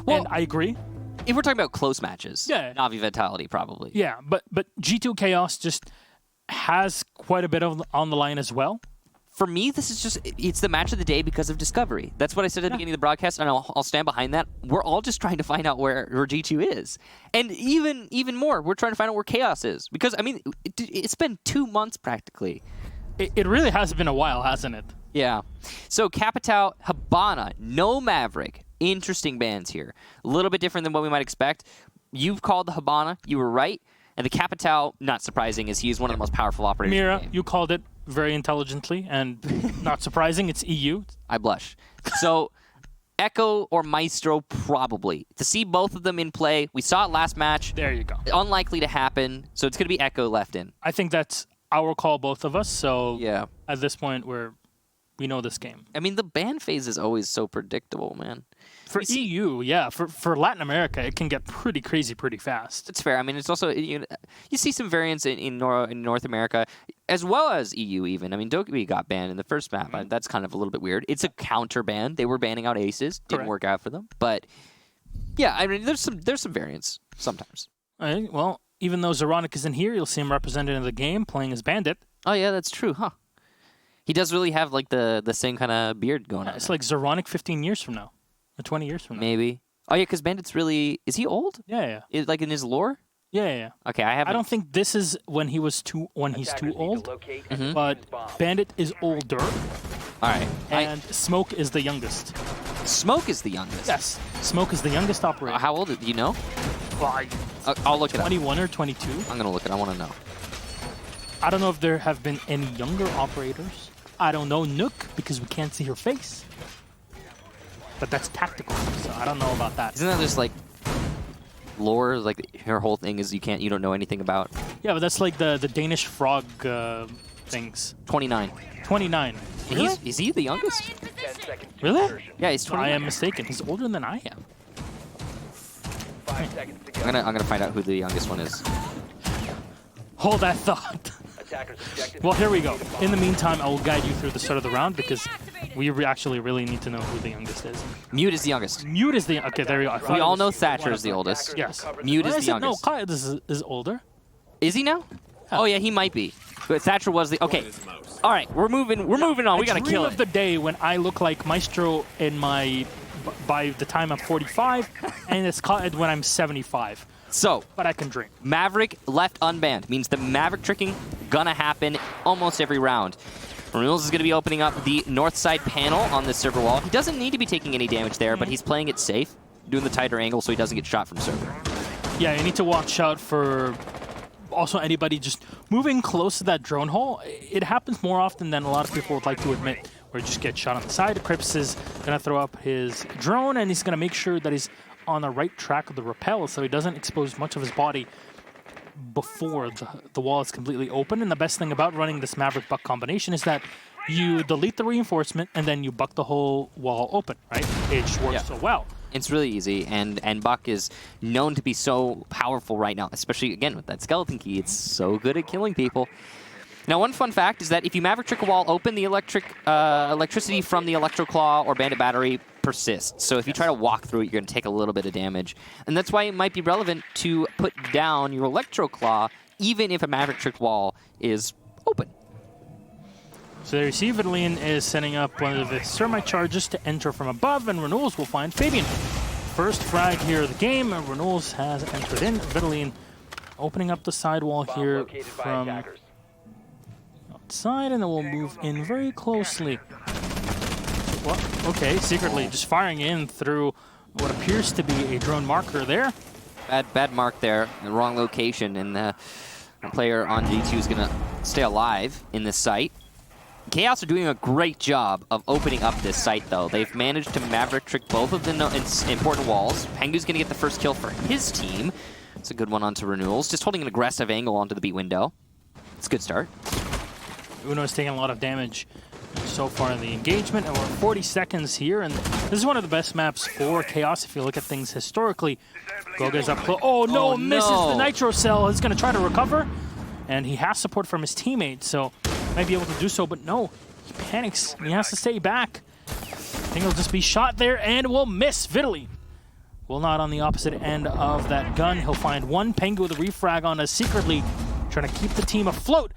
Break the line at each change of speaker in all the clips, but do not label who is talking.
Well,
and I agree.
If we're talking about close matches,
Yeah.
Na'Vi Vitality probably.
Yeah, but G2 Chaos just has quite a bit of on the line as well.
For me, this is just, it's the match of the day because of Discovery. That's what I said at the beginning of the broadcast, and I'll stand behind that. We're all just trying to find out where G2 is. And even more, we're trying to find out where Chaos is. Because, I mean, it's been 2 months practically.
It really has been a while, hasn't it?
Yeah. So, Capitao, Habana, no Maverick. Interesting bans here. A little bit different than what we might expect. You've called the Habana. You were right. And the Capitao, not surprising, is he is one of the most powerful operators in the
Mira,
game.
you called it very intelligently, and not surprising, it's EU.
I blush. So, Echo or Maestro, probably. To see both of them in play, we saw it last match.
There you go.
Unlikely to happen, so it's going to be Echo left in.
I think that's our call, both of us. So
Yeah.
at this point, we know this game.
I mean, the ban phase is always so predictable, man.
For EU, yeah. For Latin America, it can get pretty crazy pretty fast.
It's fair. I mean, it's also, you see some variants in North America, as well as EU even. I mean, Dokkaebi got banned in the first map. That's kind of a little bit weird. It's a counter ban. They were banning out aces. Didn't
Correct.
work out for them. But, yeah, I mean, there's some variants sometimes.
All right, well, even though Zeronic isn't here, you'll see him represented in the game, playing as Bandit.
Oh, yeah, that's true, huh? He does really have, like, the same kind of beard going on.
It's like Zeronic 15 years from now. Or 20 years from now.
Maybe. Oh, yeah, because Bandit's really... Is he old?
Yeah.
Like, in his lore?
Yeah.
Okay, I haven't...
I don't think this is when he's too old, but Bandit is older,
All right.
and Smoke is the youngest.
Smoke is the youngest?
Yes, Smoke is the youngest operator.
How old? Do you know?
By
I'll look it up.
21 or 22.
I'm going to look it. I want to know.
I don't know if there have been any younger operators. I don't know Nook because we can't see her face. But that's tactical, so I don't know about that.
Isn't that just like lore? Like her whole thing is you don't know anything about.
Yeah, but that's like the Danish frog things.
29.
29.
Really? Is he the youngest?
Really?
Yeah, he's 29.
I am mistaken. He's older than I am.
I'm gonna find out who the youngest one is.
Hold that thought. Well, here we go. In the meantime, I will guide you through the start of the round because we actually really need to know who the youngest is.
Mute is the youngest.
Mute is the... Okay, there we go.
We all know Thatcher is the oldest.
Yes.
Mute is the youngest.
No, Kyle is older.
Is he now? Oh yeah, he might be. But Thatcher was the... Okay. All right, we're moving on. We gotta kill it.
Of the day when I look like Maestro in my... By the time I'm 45, and it's caught when I'm 75.
So,
but I can drink.
Maverick left unbanned means the Maverick tricking gonna happen almost every round. Renewals is gonna be opening up the north side panel on this server wall. He doesn't need to be taking any damage there, but he's playing it safe, doing the tighter angle so he doesn't get shot from server.
Yeah, you need to watch out for also anybody just moving close to that drone hole. It happens more often than a lot of people would like to admit, where you just get shot on the side. Crips is gonna throw up his drone, and he's gonna make sure that he's on the right track of the rappel so he doesn't expose much of his body before the wall is completely open. And the best thing about running this Maverick Buck combination is that you delete the reinforcement and then you buck the whole wall open, right? It just works so well.
It's really easy, and Buck is known to be so powerful right now, especially, again, with that skeleton key. It's so good at killing people. Now, one fun fact is that if you Maverick trick a wall open, the electricity from the Electro Claw or Bandit Battery persists. So if you try to walk through it, you're going to take a little bit of damage. And that's why it might be relevant to put down your Electro Claw, even if a Maverick trick wall is open.
So there you see, Vidalin is setting up one of the Thermite charges to enter from above, and Renewals will find Fabian. First frag here of the game, and Renewals has entered in. Vidalin opening up the sidewall here from outside, and then we'll move in very closely. Well, okay, secretly just firing in through what appears to be a drone marker there.
Bad mark there, the wrong location, and the player on G2 is going to stay alive in this site. Chaos are doing a great job of opening up this site, though. They've managed to Maverick trick both of the important walls. Pengu's going to get the first kill for his team. It's a good one onto Renewals. Just holding an aggressive angle onto the B window. It's a good start.
Uno is taking a lot of damage so far in the engagement, and we're 40 seconds here, and this is one of the best maps for Chaos if you look at things historically. Goga's up close. Oh no, misses the Nitro Cell. He's going to try to recover, and he has support from his teammates, so might be able to do so, but no, he panics. He has to stay back. I think he'll just be shot there, and will miss Vidalin. Will not on the opposite end of that gun. He'll find one Pengu with a refrag on us secretly, trying to keep the team afloat.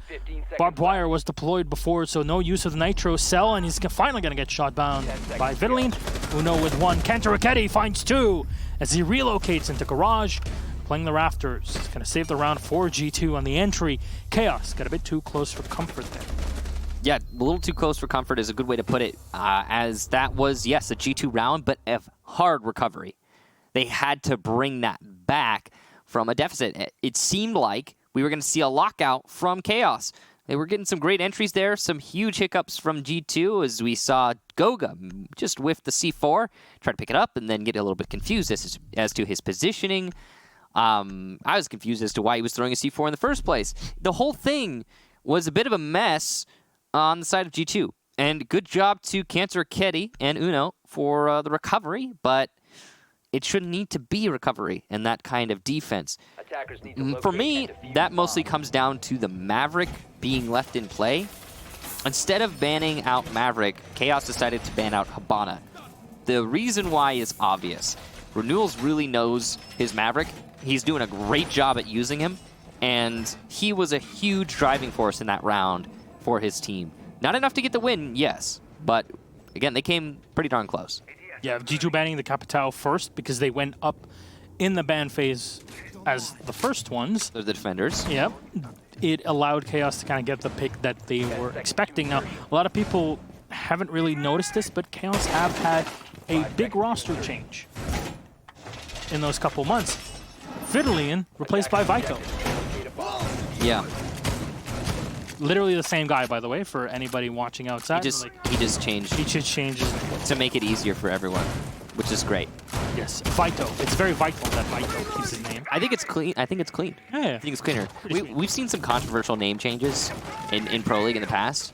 Barbed wire was deployed before, so no use of the nitro cell, and he's finally going to get shot down by Vitaline. Uno with one. Cantor Raketti finds two as he relocates into garage, playing the rafters. He's going to save the round for G2 on the entry. Chaos got a bit too close for comfort there.
Yeah, a little too close for comfort is a good way to put it, as that was, yes, a G2 round, but a hard recovery. They had to bring that back from a deficit. It seemed like we were going to see a lockout from Chaos. They were getting some great entries there, some huge hiccups from G2 as we saw Goga just whiff the C4, try to pick it up, and then get a little bit confused as to his positioning. I was confused as to why he was throwing a C4 in the first place. The whole thing was a bit of a mess on the side of G2. And good job to Cantor Raketti and Uno for the recovery, but it shouldn't need to be a recovery in that kind of defense. For me, that mostly comes down to the Maverick being left in play. Instead of banning out Maverick, Chaos decided to ban out Habana. The reason why is obvious. Renewals really knows his Maverick. He's doing a great job at using him, and he was a huge driving force in that round for his team. Not enough to get the win, yes, but again, they came pretty darn close.
Yeah, G2 banning the Capitao first because they went up in the ban phase as the first ones.
They're the defenders.
Yep. It allowed Chaos to kind of get the pick that they were expecting. Now, a lot of people haven't really noticed this, but Chaos have had a big roster change in those couple months. Vidalian replaced by Vito.
Yeah.
Literally the same guy, by the way, for anybody watching outside.
He just changed.
He just changes
to make it easier for everyone, which is great.
Yes, Vito. It's very vital that Vito keeps his name.
I think it's clean. I think it's clean.
Yeah.
I think it's cleaner. We've seen some controversial name changes in Pro League in the past.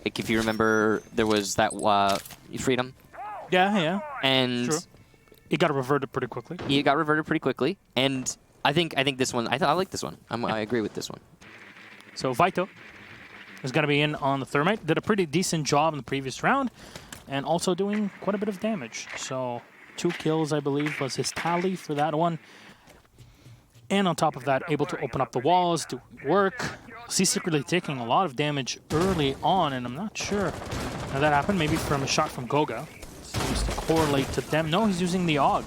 Like if you remember, there was that Freedom.
Yeah.
And
True. It got reverted pretty quickly.
It got reverted pretty quickly, and I think this one. I like this one. I agree with this one.
So Vito is going to be in on the Thermite. Did a pretty decent job in the previous round, and also doing quite a bit of damage. So 2 kills, I believe, was his tally for that one. And on top of that, able to open up the walls, do work. He's secretly taking a lot of damage early on, and I'm not sure how that happened. Maybe from a shot from Goga. Seems to correlate to them. No, he's using the AUG.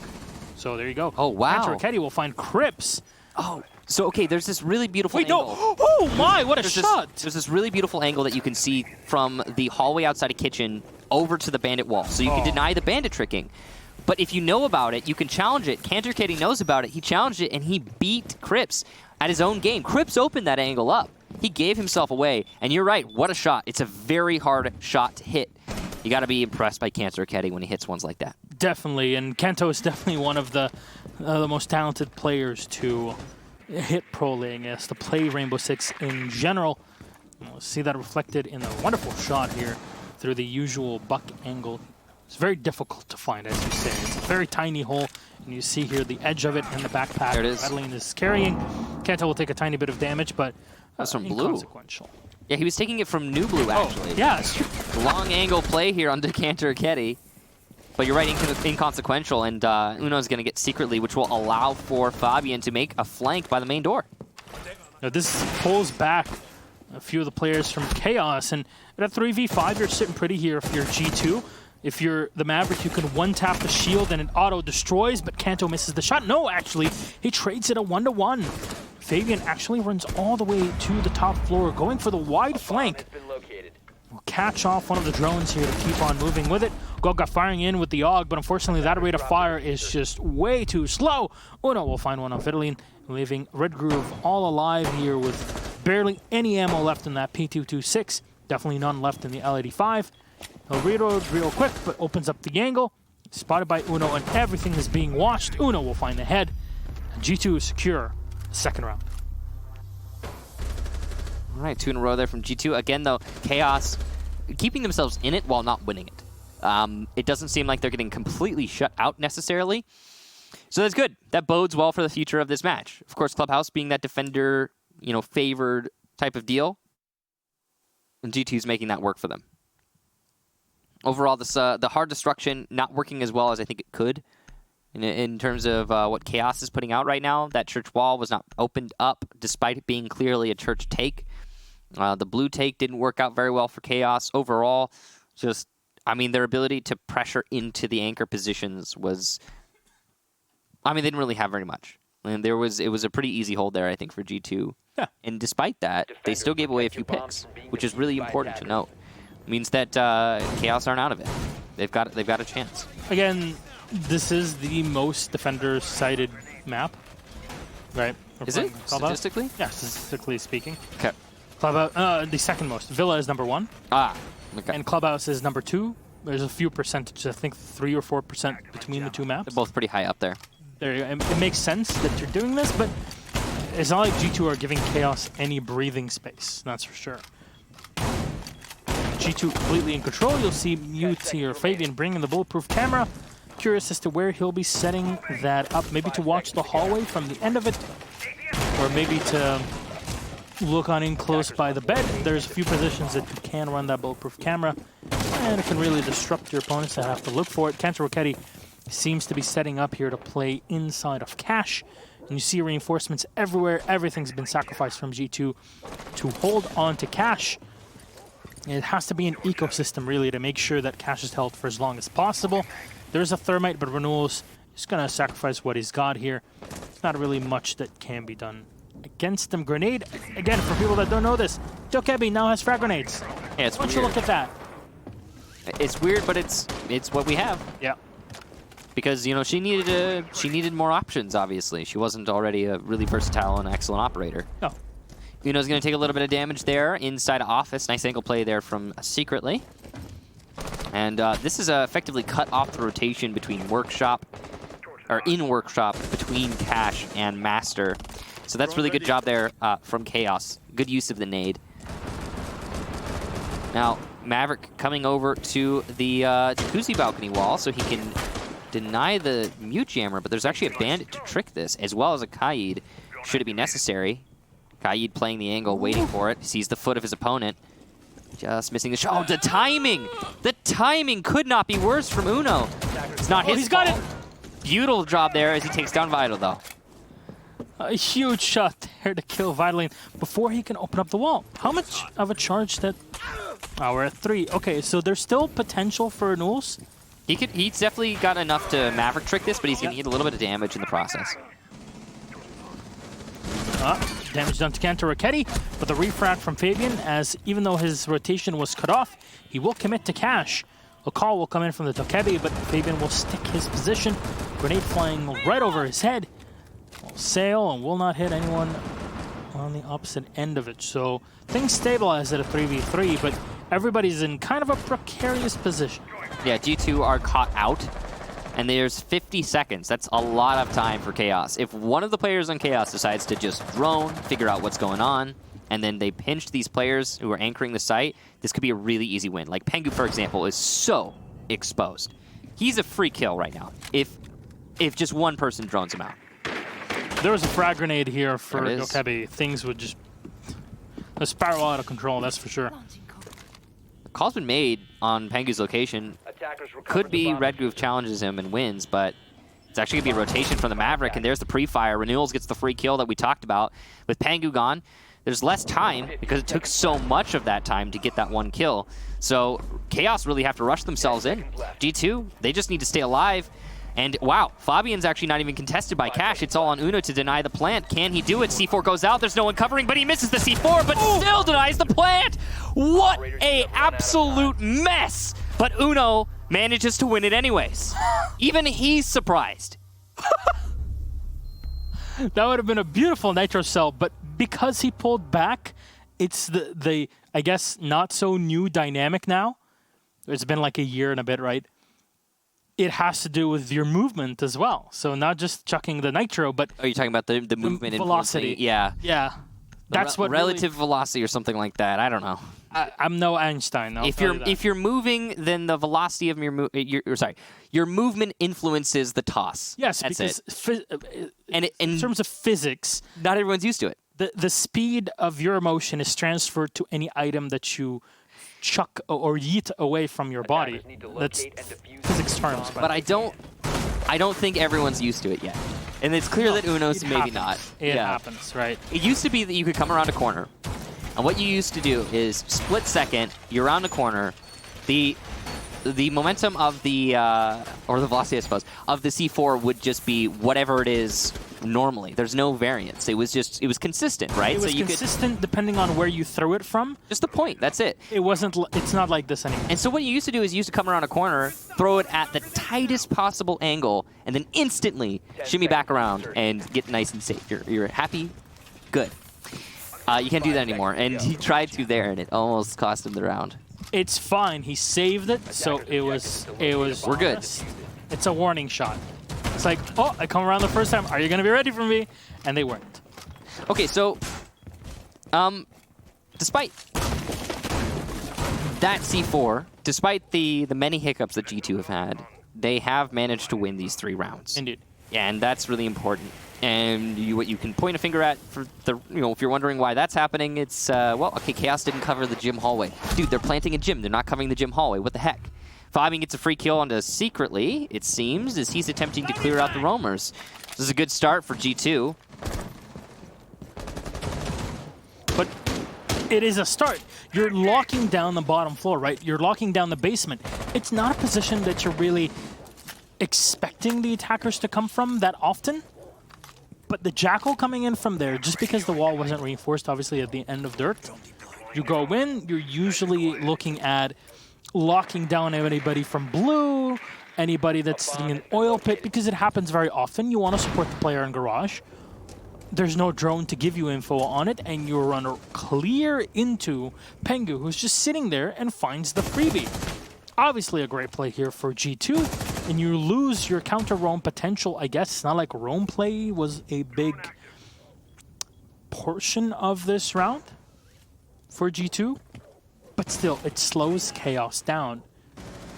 So there you go.
Oh, wow.
Cantor Raketti will find Crips.
Oh, so okay, there's this really beautiful angle.
No. Oh my, what a shot!
There's this really beautiful angle that you can see from the hallway outside of kitchen over to the bandit wall. So you can deny the bandit tricking. But if you know about it, you can challenge it. Cantor Raketti knows about it. He challenged it, and he beat Crips at his own game. Crips opened that angle up. He gave himself away, and you're right, what a shot. It's a very hard shot to hit. You got to be impressed by Cantor Raketti when he hits ones like that.
Definitely, and Kento is definitely one of the most talented players to hit Pro League, yes, to play Rainbow Six in general. We'll see that reflected in the wonderful shot here through the usual buck angle. It's very difficult to find, as you say. It's a very tiny hole, and you see here the edge of it in the backpack.
There it is.
Madeline is carrying. Kento will take a tiny bit of damage, but
that's from Blue.
Inconsequential.
Yeah, he was taking it from New Blue, actually.
Yeah, it's true.
Long angle play here on Cantor Raketti. But you're right, inconsequential, and Uno's going to get secretly, which will allow for Fabian to make a flank by the main door.
Now this pulls back a few of the players from Chaos, and at a 3v5, you're sitting pretty here if you're G2. If you're the Maverick, you can one-tap the shield and it auto-destroys, but Kanto misses the shot. No, actually, he trades it a 1-to-1. Fabian actually runs all the way to the top floor, going for the wide flank. We'll catch off one of the drones here to keep on moving with it. Goga firing in with the AUG, but unfortunately that rate of fire is just way too slow. Uno will find one on Vitaline, leaving Red Groove all alive here with barely any ammo left in that P226. Definitely none left in the L85. He'll reload real quick, but opens up the angle. Spotted by Uno, and everything is being watched. Uno will find the head. And G2 is secure. Second round.
All right, 2 in a row there from G2. Again, though, Chaos keeping themselves in it while not winning it. It doesn't seem like they're getting completely shut out necessarily. So that's good. That bodes well for the future of this match. Of course, Clubhouse being that defender, favored type of deal. And G2's making that work for them. Overall, this the hard destruction not working as well as I think it could. in terms of what Chaos is putting out right now. That church wall was not opened up despite it being clearly a church take. The blue take didn't work out very well for Chaos overall. Just, I mean, their ability to pressure into the anchor positions was, I mean, they didn't really have very much. And it was a pretty easy hold there, I think, for G2.
Yeah.
And despite that, they still gave away a few picks, which is really important to note. It means that Chaos aren't out of it. They've got a chance.
Again, this is the most defender-sided map, right?
Is it? Statistically?
Yeah, statistically speaking.
Okay.
Clubhouse, the second most. Villa is number 1.
Ah, okay.
And Clubhouse is number 2. There's a few percentages, I think 3 or 4% between the two maps.
They're both pretty high up there.
There you go. It makes sense that you're doing this, but it's not like G2 are giving Chaos any breathing space, that's for sure. G2 completely in control. You'll see Mute or Fabian bringing the bulletproof camera. Curious as to where he'll be setting that up. Maybe to watch the hallway from the end of it, or maybe to look on in close by the bed. There's a few positions that you can run that bulletproof camera, and it can really disrupt your opponents that have to look for it. Cantor Rocchetti seems to be setting up here to play inside of Cash. And you see reinforcements everywhere. Everything's been sacrificed from G2 to hold on to Cash. It has to be an ecosystem, really, to make sure that Cash is held for as long as possible. There's a Thermite, but Renewals is going to sacrifice what he's got here. It's not really much that can be done against him. Grenade, again, for people that don't know this, Dokebi now has frag grenades.
Yeah, it's
Why don't you look at that?
It's weird, but it's what we have.
Yeah.
Because, you know, she needed more options, obviously. She wasn't already a really versatile and excellent operator.
No.
Uno's going to take a little bit of damage there inside Office. Nice angle play there from Secretly. And this is effectively cut off the rotation between Workshop, or in Workshop, between Cash and Master. So that's really good job there from Chaos. Good use of the nade. Now, Maverick coming over to the Jacuzzi balcony wall so he can deny the Mute Jammer, but there's actually a Bandit to trick this, as well as a Kaid, should it be necessary. Kaid playing the angle, waiting for it, sees the foot of his opponent. Just missing the shot. Oh, the timing! The timing could not be worse from Uno. It's not his
he's
fault.
got it!
Beautiful job there as he takes down Vital, though.
A huge shot there to kill Vitalin before he can open up the wall. How much of a charge that... Oh, we're at 3. Okay, so there's still potential for Renewals.
He's definitely got enough to Maverick trick this, but he's going to get a little bit of damage in the process.
Damage done to Cantor Rocchetti, but the refrag from Fabian, as even though his rotation was cut off, he will commit to Cash. A call will come in from the Dokebi, but Fabian will stick his position. Grenade flying right over his head. Will sail and will not hit anyone on the opposite end of it. So things stabilize at a 3v3, but everybody's in kind of a precarious position.
Yeah, G2 are caught out, and there's 50 seconds. That's a lot of time for Chaos. If one of the players on Chaos decides to just drone, figure out what's going on, and then they pinch these players who are anchoring the site, this could be a really easy win. Like Pengu, for example, is so exposed. He's a free kill right now if just one person drones him out.
There was a frag grenade here for Dokebi. Things would just spiral out of control, that's for sure.
The call's been made on Pengu's location. Could be Red Groove challenges him and wins, but it's actually going to be a rotation from the Maverick, and there's the pre-fire. Renewals gets the free kill that we talked about. With Pengu gone, there's less time because it took so much of that time to get that one kill. So Chaos really have to rush themselves in. G2, they just need to stay alive. And wow, Fabian's actually not even contested by Cash. It's all on Uno to deny the plant. Can he do it? C4 goes out. There's no one covering, but he misses the C4, but still denies the plant. What a absolute mess. But Uno manages to win it anyways. Even he's surprised.
That would have been a beautiful Nitro cell, but because he pulled back, it's the I guess, not so new dynamic now. It's been like a year and a bit, right? It has to do with your movement as well. So not just chucking the Nitro, but...
Are you talking about the movement
velocity?
Yeah.
Yeah. That's what
relative
really...
velocity or something like that. I don't know.
I'm no Einstein.
If you're moving, then the velocity of your movement influences the toss.
Yes,
that's
because
it.
In terms of physics,
not everyone's used to it.
The speed of your motion is transferred to any item that you chuck or yeet away from your body. That's physics terms.
But I don't I don't think everyone's used to it yet. And it's clear that Uno's maybe not.
It happens, right?
It used to be that you could come around a corner, and what you used to do is split second, you're around the corner, the momentum of the, or the velocity, I suppose, of the C4 would just be whatever it is normally. There's no variance. It was consistent, right?
It was consistent depending on where you threw it from.
Just the point, that's it.
It's not like this anymore.
And so what you used to do is you used to come around a corner, throw it at the tightest possible angle, and then instantly shimmy back around and get nice and safe. You're happy, good. You can't do that anymore, and he tried to there, and it almost cost him the round.
It's fine. He saved it, so it was.
We're good.
It's a warning shot. It's like, oh, I come around the first time. Are you gonna be ready for me? And they weren't.
Okay, so, despite that C4, despite the many hiccups that G2 have had, they have managed to win these 3 rounds.
Indeed.
And that's really important. And what you can point a finger at for the, if you're wondering why that's happening, it's, well, okay, Chaos didn't cover the gym hallway. Dude, they're planting a gym. They're not covering the gym hallway. What the heck? Fabian gets a free kill onto Secretly, it seems, as he's attempting to clear out the roamers. This is a good start for G2.
But it is a start. You're locking down the bottom floor, right? You're locking down the basement. It's not a position that you're really expecting the attackers to come from that often. But the Jackal coming in from there, just because the wall wasn't reinforced, obviously, at the end of Dirt, you go in, you're usually looking at locking down anybody from blue, anybody that's sitting in oil pit, because it happens very often. You want to support the player in garage. There's no drone to give you info on it, and you run clear into Pengu, who's just sitting there and finds the freebie. Obviously a great play here for G2, and you lose your counter roam potential, I guess. It's not like roam play was a big portion of this round for G2. But still, it slows Chaos down.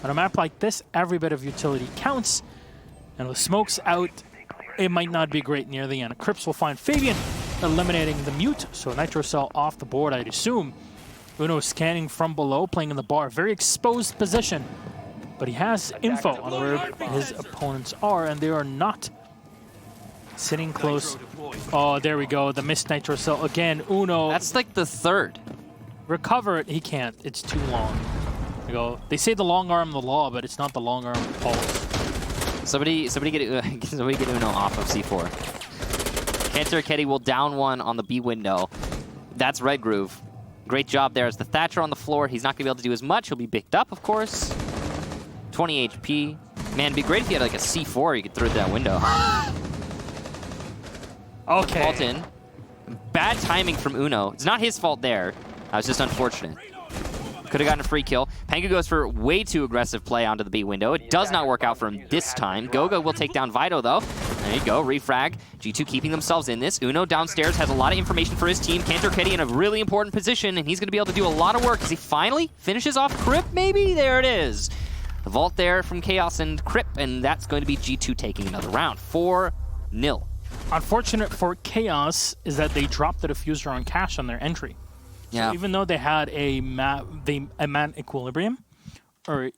On a map like this, every bit of utility counts. And with smokes out, it might not be great near the end. Crips will find Fabian eliminating the mute. So Nitro Cell off the board, I'd assume. Uno scanning from below, playing in the bar. Very exposed position. But he has info on where his opponents are, and they are not sitting close. Oh, there we go. The missed Nitro Cell again. Uno.
That's like the 3rd.
Recover it, he can't. It's too long. They say the long arm the law, but it's not the long arm of Paul.
Somebody get Uno off of C4. Cantor Ketty will down one on the B window. That's Red Groove. Great job there. As the Thatcher on the floor, he's not gonna be able to do as much. He'll be picked up, of course. 20 HP. Man, it'd be great if you had like a C4 you could throw through that window.
Okay.
Vault in. Bad timing from Uno. It's not his fault there. That was just unfortunate. Could have gotten a free kill. Pengu goes for way too aggressive play onto the B window. It does not work out for him this time. Gogo will take down Vito, though. There you go, refrag. G2 keeping themselves in this. Uno downstairs has a lot of information for his team. Cantor Ketty in a really important position, and he's going to be able to do a lot of work as he finally finishes off Crip, maybe? There it is. The vault there from Chaos and Crip, and that's going to be G2 taking another round. 4-0.
Unfortunate for Chaos is that they dropped the diffuser on Cash on their entry.
Yeah.
So even though they had a man equilibrium, or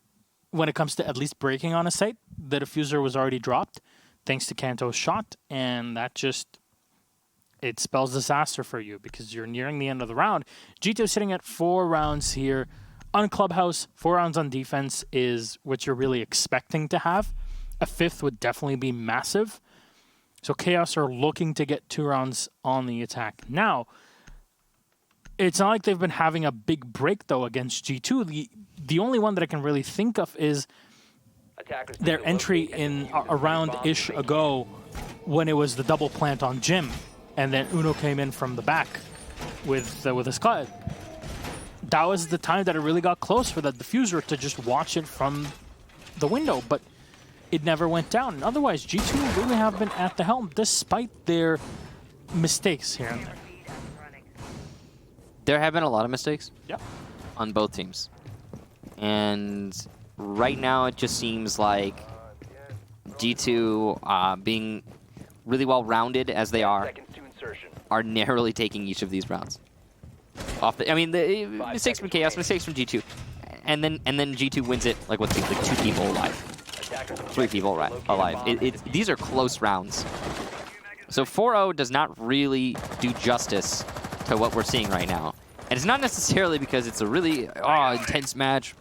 when it comes to at least breaking on a site, the diffuser was already dropped thanks to Kanto's shot, and that just, it spells disaster for you because you're nearing the end of the round. G2 sitting at 4 rounds here on Clubhouse. 4 rounds on defense is what you're really expecting to have. A 5th would definitely be massive. So Chaos are looking to get 2 rounds on the attack. Now, it's not like they've been having a big break, though, against G2. The only one that I can really think of is their entry in a round-ish ago when it was the double plant on Jim, and then Uno came in from the back with a Scud. That was the time that it really got close for the diffuser to just watch it from the window, but it never went down. And otherwise, G2 really have been at the helm despite their mistakes here and there.
There have been a lot of mistakes
Yep.
on both teams. And right now it just seems like G2, being really well-rounded as they are narrowly taking each of these rounds. The mistakes from Chaos, mistakes from G2. And then G2 wins it like 2 people alive. 3 people alive. These are close rounds. So 4-0 does not really do justice to what we're seeing right now. And it's not necessarily because it's a really intense match.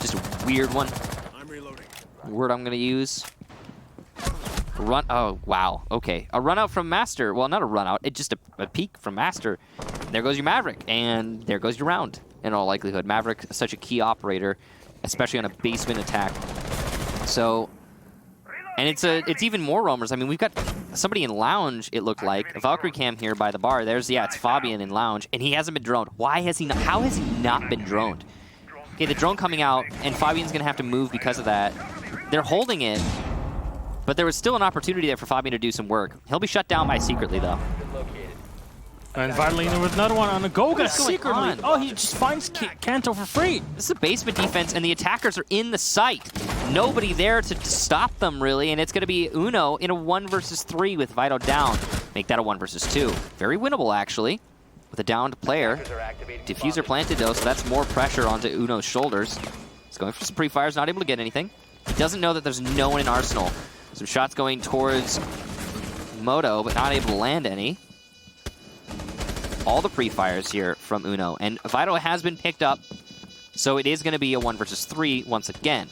Just a weird one. Word I'm going to use. Run. Oh, wow. Okay. A run out from Master. Well, not a run out. It's just a peek from Master. There goes your Maverick. And there goes your round, in all likelihood. Maverick is such a key operator, especially on a basement attack. So, and it's even more roamers. I mean, we've got somebody in Lounge, it looked like. A Valkyrie cam here by the bar. There's, yeah, it's Fabian in Lounge. And he hasn't been droned. Why has he not? How has he not been droned? Okay, the drone coming out, and Fabian's going to have to move because of that. They're holding it. But there was still an opportunity there for Fabian to do some work. He'll be shut down by Secretly, though.
And Vitalina with another one on the Goga Secretly. Oh, he just finds Kanto for free.
This is a basement defense, and the attackers are in the site. Nobody there to stop them, really, and it's going to be Uno in a 1 versus 3 with Vito down. Make that a 1 versus 2. Very winnable, actually, with a downed player. Diffuser planted, though, so that's more pressure onto Uno's shoulders. He's going for some pre-fires, not able to get anything. He doesn't know that there's no one in Arsenal. Some shots going towards Moto, but not able to land any. All the pre-fires here from Uno. And Vito has been picked up, so it is going to be a 1 versus 3 once again.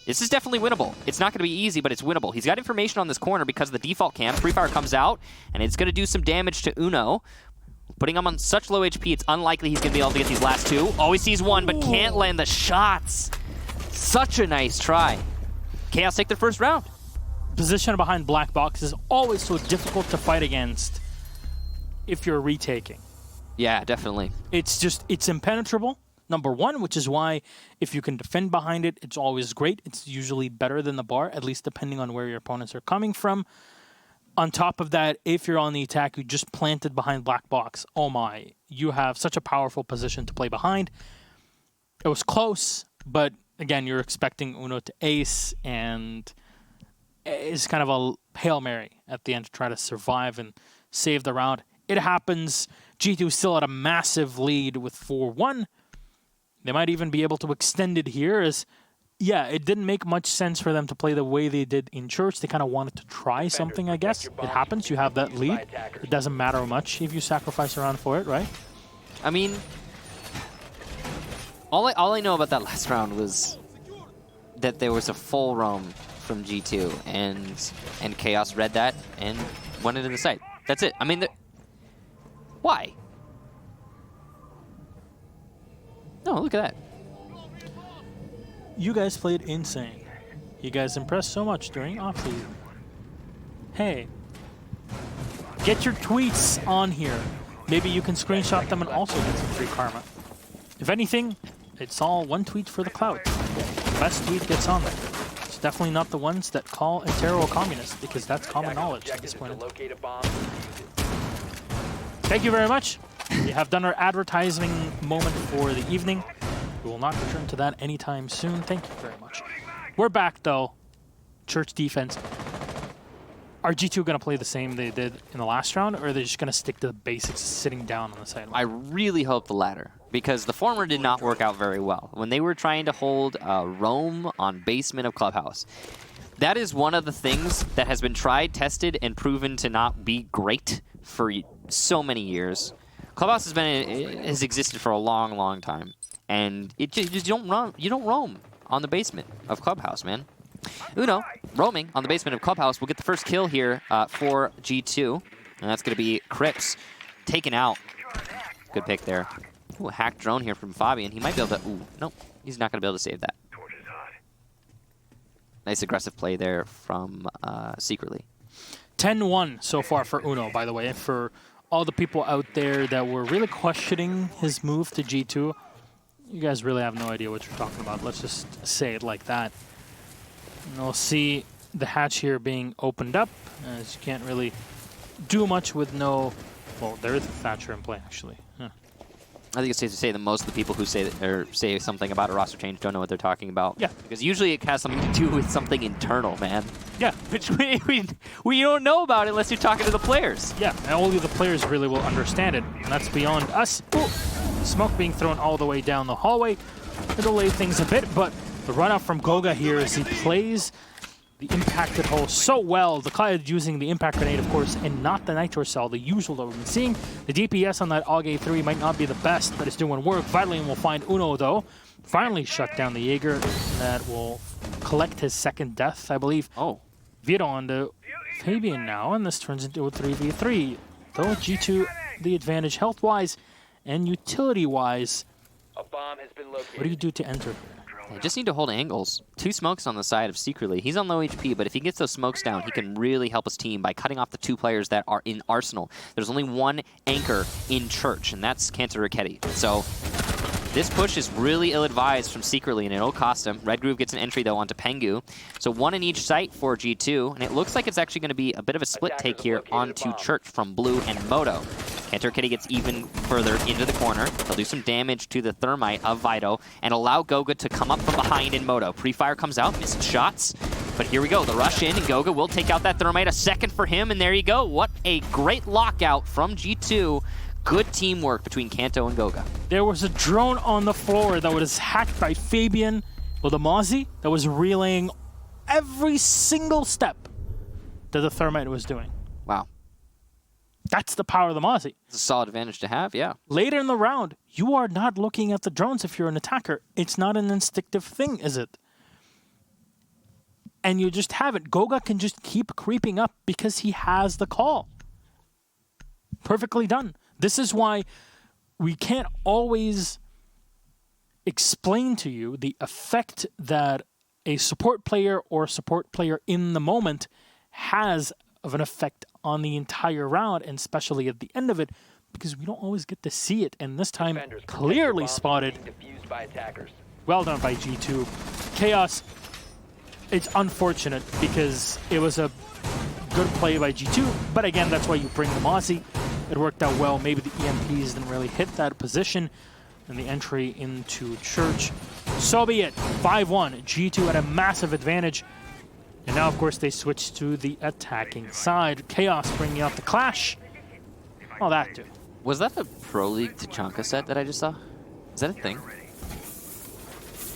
This is definitely winnable. It's not going to be easy, but it's winnable. He's got information on this corner because of the default cam. Pre-fire comes out, and it's going to do some damage to Uno. Putting him on such low HP, it's unlikely he's going to be able to get these last 2. Oh, he sees 1, but can't land the shots. Such a nice try. Chaos take their first round.
Position behind black box is always so difficult to fight against if you're retaking.
Yeah, definitely.
It's impenetrable, number 1, which is why if you can defend behind it, it's always great. It's usually better than the bar, at least depending on where your opponents are coming from. On top of that, if you're on the attack, you just planted behind black box. Oh my, you have such a powerful position to play behind. It was close, but again, you're expecting Uno to ace, and it's kind of a Hail Mary at the end to try to survive and save the round. It happens. G2 still at a massive lead with 4-1. They might even be able to extend it here as, yeah, it didn't make much sense for them to play the way they did in Church. They kind of wanted to try something, I guess. It happens. You have that lead. It doesn't matter much if you sacrifice a round for it, right?
I mean, all I know about that last round was that there was a full roam from G2, and Chaos read that and went into the site. That's it. I mean, why? No, look at that.
You guys played insane. You guys impressed so much during off-season. Hey, get your tweets on here. Maybe you can screenshot them and also get some free karma. If anything, it's all one tweet for the clout. The best tweet gets on there. It's definitely not the ones that call Antero a communist, because that's common knowledge at this point. Thank you very much. We have done our advertising moment for the evening. We will not return to that anytime soon. Thank you very much. We're back, though. Church defense. Are G2 going to play the same they did in the last round, or are they just going to stick to the basics, sitting down on the sideline?
I really hope the latter, because the former did not work out very well. When they were trying to hold roam on basement of Clubhouse, that is one of the things that has been tried, tested, and proven to not be great for so many years. Clubhouse has existed for a long, long time, and you don't roam on the basement of Clubhouse, man. Uno, roaming on the basement of Clubhouse, will get the first kill here for G2. And that's going to be Crips taken out. Good pick there. Ooh, a hack drone here from Fabian. He might be able to... Ooh, no, he's not going to be able to save that. Nice aggressive play there from Secretly.
10-1 so far for Uno, by the way. For all the people out there that were really questioning his move to G2, you guys really have no idea what you're talking about. Let's just say it like that. And we'll see the hatch here being opened up, as you can't really do much with no... Well, there is a Thatcher in play, actually. Huh.
I think it's safe to say that most of the people who say that, or say something about a roster change don't know what they're talking about.
Yeah.
Because usually it has something to do with something internal, man.
Yeah.
Which we don't know about unless you're talking to the players.
Yeah, and only the players really will understand it, and that's beyond us. Ooh. Smoke being thrown all the way down the hallway. It'll delay things a bit, but The run out from Goga here as he plays the impacted hole so well. The Clyde using the impact grenade, of course, and not the nitro cell, the usual that we've been seeing. The DPS on that AUG 3 might not be the best, but it's doing work. Vitalian will find Uno, though. Finally shut down the Jaeger. That will collect his second death, I believe.
Oh.
Vito on to Fabian now, and this turns into a 3v3. Though G2 the advantage health-wise and utility-wise.
A bomb has been located.
What do you do to enter?
They just need to hold angles. 2 smokes on the side of Secretly. He's on low HP, but if he gets those smokes down, he can really help his team by cutting off the 2 players that are in Arsenal. There's only one anchor in Church, and that's Cantor Raketti. So this push is really ill-advised from Secretly, and it'll cost him. Red Groove gets an entry, though, onto Pengu. So 1 in each site for G2, and it looks like it's actually going to be a bit of a split take here onto Church from Blue and Moto. Cantor Raketti gets even further into the corner. He'll do some damage to the Thermite of Vito and allow Goga to come up from behind in Moto. Pre-fire comes out, missing shots. But here we go, the rush in, and Goga will take out that Thermite. A second for him, and there you go. What a great lockout from G2. Good teamwork between Kanto and Goga.
There was a drone on the floor that was hacked by Fabian with a Mozzie that was relaying every single step that the Thermite was doing.
Wow.
That's the power of the Mozzie.
It's a solid advantage to have, yeah.
Later in the round, you are not looking at the drones if you're an attacker. It's not an instinctive thing, is it? And you just have it. Goga can just keep creeping up because he has the call. Perfectly done. This is why we can't always explain to you the effect that a support player or support player in the moment has of an effect on the entire round, and especially at the end of it, because we don't always get to see it. And this time, clearly spotted. Well done by G2. Chaos, it's unfortunate because it was a good play by G2, but again, that's why you bring the Mozzie. It worked out well. Maybe the EMPs didn't really hit that position, and the entry into Church. So be it. 5-1. G2 had a massive advantage. And now, of course, they switch to the attacking side. Chaos bringing out the Clash. Oh, that too.
Was that the Pro League Tachanka set that I just saw? Is that a thing?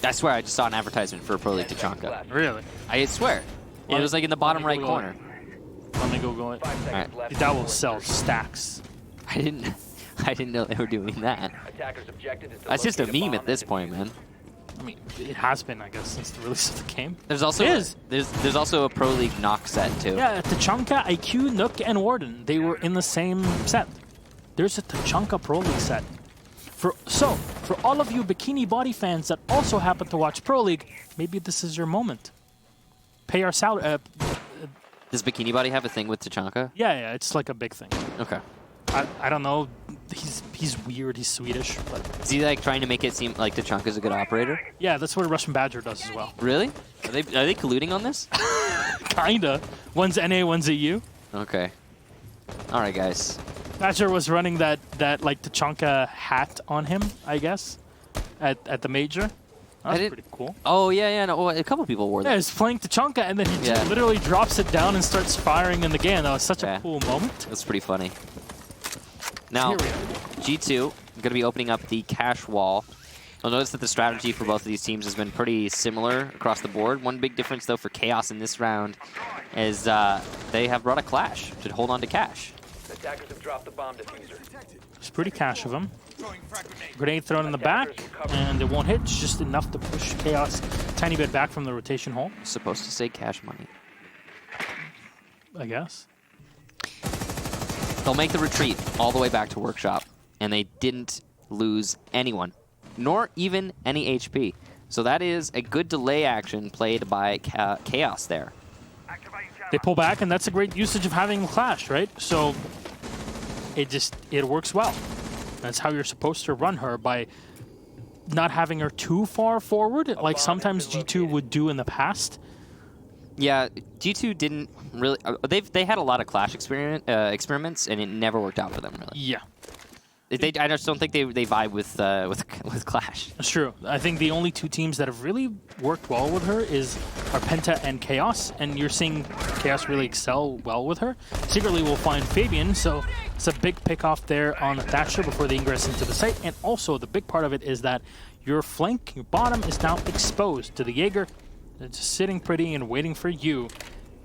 I swear I just saw an advertisement for a Pro League Tachanka.
Really?
I swear. It was like in the bottom right corner.
Let me go going.
Right.
That will sell stacks.
I didn't know they were doing that. That's just a meme at this point, man.
I mean, it has been, I guess, since the release of the game.
There's also there's also a Pro League Knock set too.
Yeah, Tachanka, IQ, Nook, and Warden. They were in the same set. There's a Tachanka Pro League set. For all of you Bikini Body fans that also happen to watch Pro League, maybe this is your moment. Pay our salary.
Does Bikini Body have a thing with Tachanka?
Yeah, it's like a big thing.
Okay.
I don't know. He's weird. He's Swedish, but
Is he like trying to make it seem like Tachanka's a good operator?
yeah, that's what Russian Badger does as well.
Really? Are they colluding on this?
Kinda. One's NA, one's EU.
Okay. All right, guys.
Badger was running that like Tachanka hat on him, I guess, at the major. That's pretty cool.
Oh yeah. No, a couple people wore that.
Yeah, he's playing Tachanka, and then he just literally drops it down and starts firing in the game. That was such a cool moment.
That's pretty funny. Now, G2 going to be opening up the cash wall. You'll notice that the strategy for both of these teams has been pretty similar across the board. One big difference, though, for Chaos in this round is they have brought a Clash to hold on to cash.
Attackers have dropped the bomb diffuser.
It's pretty cash of him. Grenade thrown in the back, and it won't hit. It's just enough to push Chaos a tiny bit back from the rotation hole.
Supposed to say cash money.
I guess.
They'll make the retreat all the way back to Workshop, and they didn't lose anyone, nor even any HP. So that is a good delay action played by Chaos there.
They pull back, and that's a great usage of having Clash, right? So it works well. That's how you're supposed to run her, by not having her too far forward, like sometimes G2 would do in the past.
Yeah, G2 didn't really. They had a lot of Clash experiments, and it never worked out for them, really.
Yeah.
I just don't think they vibe with Clash.
That's true. I think the only two teams that have really worked well with her are Penta and Chaos, and you're seeing Chaos really excel well with her. Secretly, we'll find Fabian, so it's a big pick off there on the Thatcher before they ingress into the site. And also, the big part of it is that your flank, your bottom, is now exposed to the Jaeger. They're just sitting pretty and waiting for you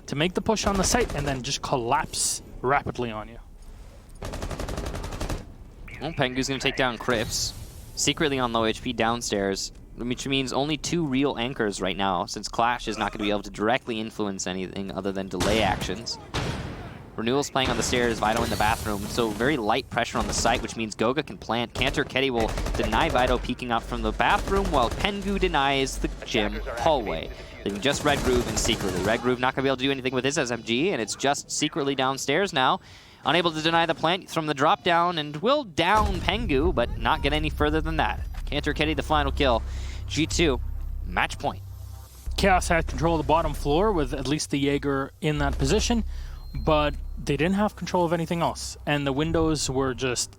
to make the push on the site and then just collapse rapidly on you.
Well, Pengu's going to take down Crips, secretly on low HP downstairs, which means only 2 real anchors right now, since Clash is not going to be able to directly influence anything other than delay actions. Renewal's playing on the stairs, Vito in the bathroom, so very light pressure on the site, which means Goga can plant. Cantor Ketty will deny Vito peeking out from the bathroom, while Pengu denies the gym hallway. Leaving just Red Groove and secretly. Red Groove not going to be able to do anything with his SMG, and it's just secretly downstairs now. Unable to deny the plant from the drop down, and will down Pengu, but not get any further than that. Cantor Ketty the final kill. G2, match point.
Chaos had control of the bottom floor with at least the Jaeger in that position, but they didn't have control of anything else. And the windows were just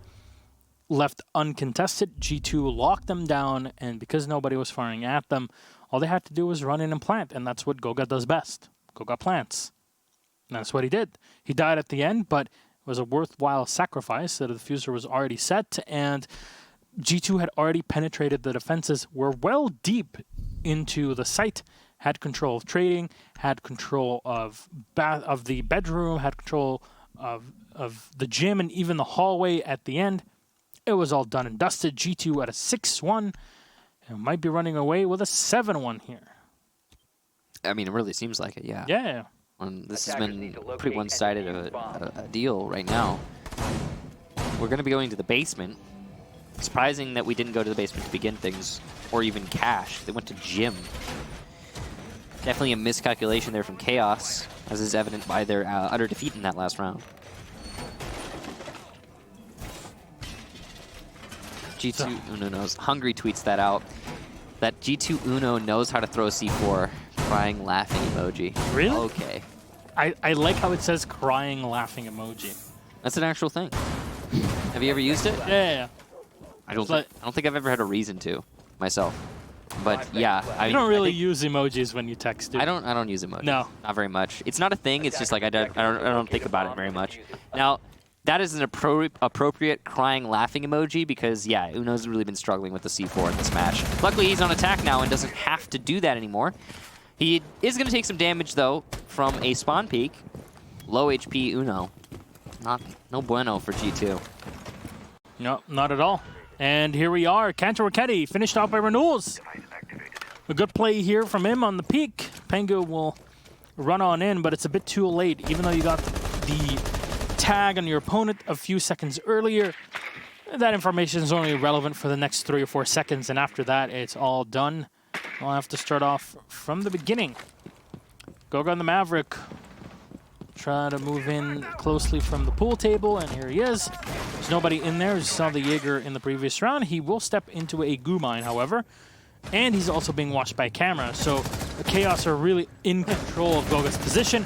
left uncontested. G2 locked them down, and because nobody was firing at them, all they had to do was run in and plant, and that's what Goga does best. Goga plants. And that's what he did. He died at the end, but it was a worthwhile sacrifice. The diffuser was already set, and G2 had already penetrated the defenses, were well deep into the site, had control of trading, had control of the bedroom, had control of the gym, and even the hallway at the end. It was all done and dusted. G2 at a 6-1, and might be running away with a 7-1 here.
I mean, it really seems like it, yeah.
Yeah.
This has been pretty one-sided of a deal right now. We're going to be going to the basement. Surprising that we didn't go to the basement to begin things, or even Cash. They went to Gym. Definitely a miscalculation there from Chaos, as is evident by their utter defeat in that last round. G2 Uno knows. Hungry tweets that out. That G2 Uno knows how to throw C4. Crying, laughing emoji.
Really?
Okay.
I like how it says crying, laughing emoji.
That's an actual thing. Have you ever used it?
Yeah.
I don't think I've ever had a reason to myself. But yeah,
I don't really use emojis when you text. Dude.
I don't use emojis.
No,
not very much. It's not a thing. It's just like I don't think about it very much. Now, that is an appropriate crying, laughing emoji because yeah, Uno's really been struggling with the C4 in this match. Luckily, he's on attack now and doesn't have to do that anymore. He is going to take some damage, though, from a spawn peek. Low HP Uno. No bueno for G2.
No, not at all. And here we are. Cantor Ketty finished off by Renewals. A good play here from him on the peak. Pengu will run on in, but it's a bit too late. Even though you got the tag on your opponent a few seconds earlier, that information is only relevant for the next 3 or 4 seconds, and after that, it's all done. We'll have to start off from the beginning. Goga and the Maverick try to move in closely from the pool table, and here he is. There's nobody in there. You saw the Jaeger in the previous round. He will step into a goo mine, however, and he's also being watched by camera, so the Chaos are really in control of Goga's position.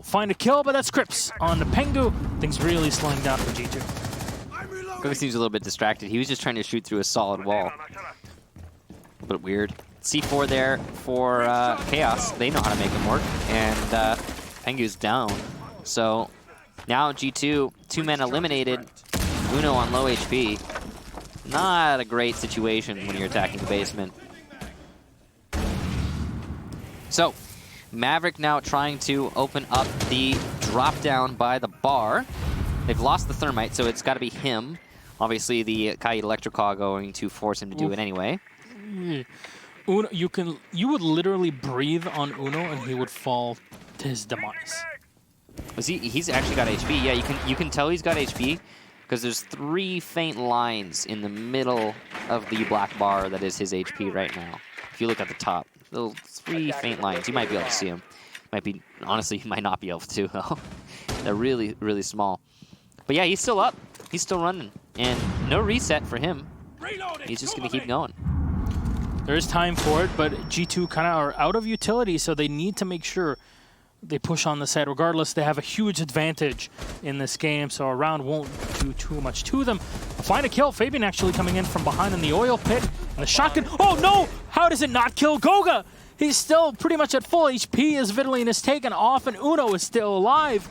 Find a kill, but that's Crips on the Pengu. Things really slowing down for G2.
Goga seems a little bit distracted. He was just trying to shoot through a solid wall. A bit weird. C4 there for Chaos. They know how to make them work. And Pengu's down. So now G2, 2 men eliminated. Uno on low HP. Not a great situation when you're attacking the basement. So Maverick now trying to open up the drop down by the bar. They've lost the thermite, so it's got to be him. Obviously, the Kaid Electricaw going to force him to do it anyway.
Uno, you would literally breathe on Uno and he would fall to his demise.
He's actually got HP. Yeah, you can tell he's got HP because there's 3 faint lines in the middle of the black bar that is his HP right now. If you look at the top, little 3 faint lines. You might be able to see them. Honestly, you might not be able to though. They're really, really small. But yeah, he's still up. He's still running, and no reset for him. He's just gonna keep going.
There is time for it, but G2 kind of are out of utility, so they need to make sure they push on the side. Regardless, they have a huge advantage in this game, so a round won't do too much to them. Find a kill. Fabian actually coming in from behind in the oil pit. And the shotgun. Oh no! How does it not kill Goga? He's still pretty much at full HP as Vidalin is taken off and Uno is still alive.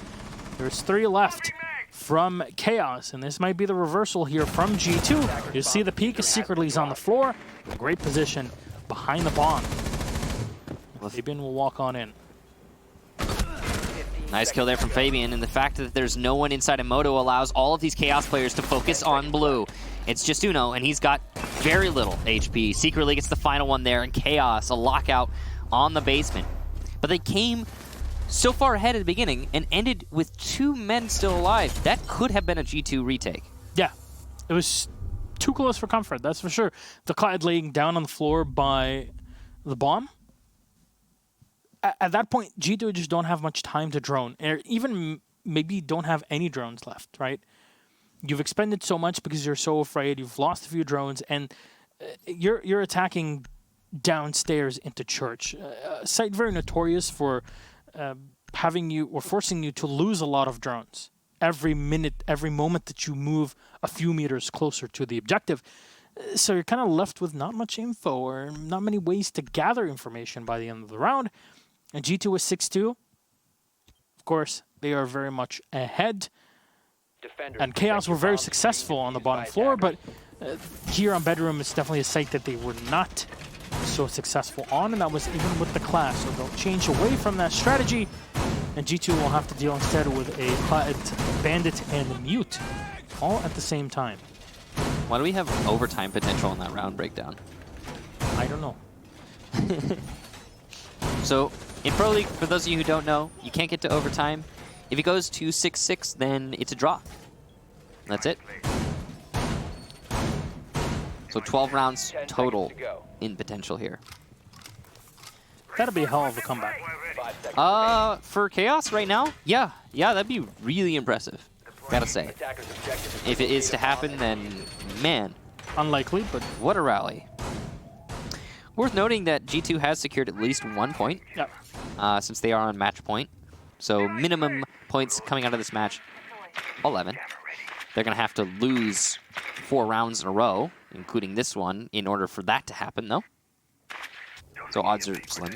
There's 3 left from Chaos, and this might be the reversal here from G2. You see the peak is secretly on the floor. Great position behind the bomb. Fabian will walk on in.
Nice kill there from Fabian, and the fact that there's no one inside of Moto allows all of these Chaos players to focus on blue. It's just Uno, and he's got very little HP. Secretly gets the final one there, and Chaos, a lockout on the basement. But they came so far ahead at the beginning and ended with 2 men still alive. That could have been a G2 retake.
Yeah, it was too close for comfort, that's for sure. The Clyde laying down on the floor by the bomb. At that point, G2 just don't have much time to drone, or even maybe don't have any drones left, right? You've expended so much because you're so afraid. You've lost a few drones, and you're attacking downstairs into church. A site very notorious for having you or forcing you to lose a lot of drones every minute, every moment that you move a few meters closer to the objective. So you're kind of left with not much info or not many ways to gather information by the end of the round. And G2 was 6-2. Of course, they are very much ahead. And Chaos were very successful on the bottom floor, but here on Bedroom, it's definitely a site that they were not so successful on, and that was even with the class. So they'll change away from that strategy, and G2 will have to deal instead with a Clyde, Bandit, and a Mute, all at the same time.
Why do we have overtime potential in that round breakdown?
I don't know.
So, in Pro League, for those of you who don't know, you can't get to overtime. If it goes to 6-6, then it's a draw. That's it. So 12 rounds total in potential here.
That'd be a hell of a comeback.
For Chaos right now, yeah, that'd be really impressive. Gotta say. If it is to happen, then man.
Unlikely, but
what a rally. Worth noting that G2 has secured at least 1 point.
Yep.
Since they are on match point. So minimum points coming out of this match, 11. They're going to have to lose 4 rounds in a row, including this one, in order for that to happen, though. So odds are slim.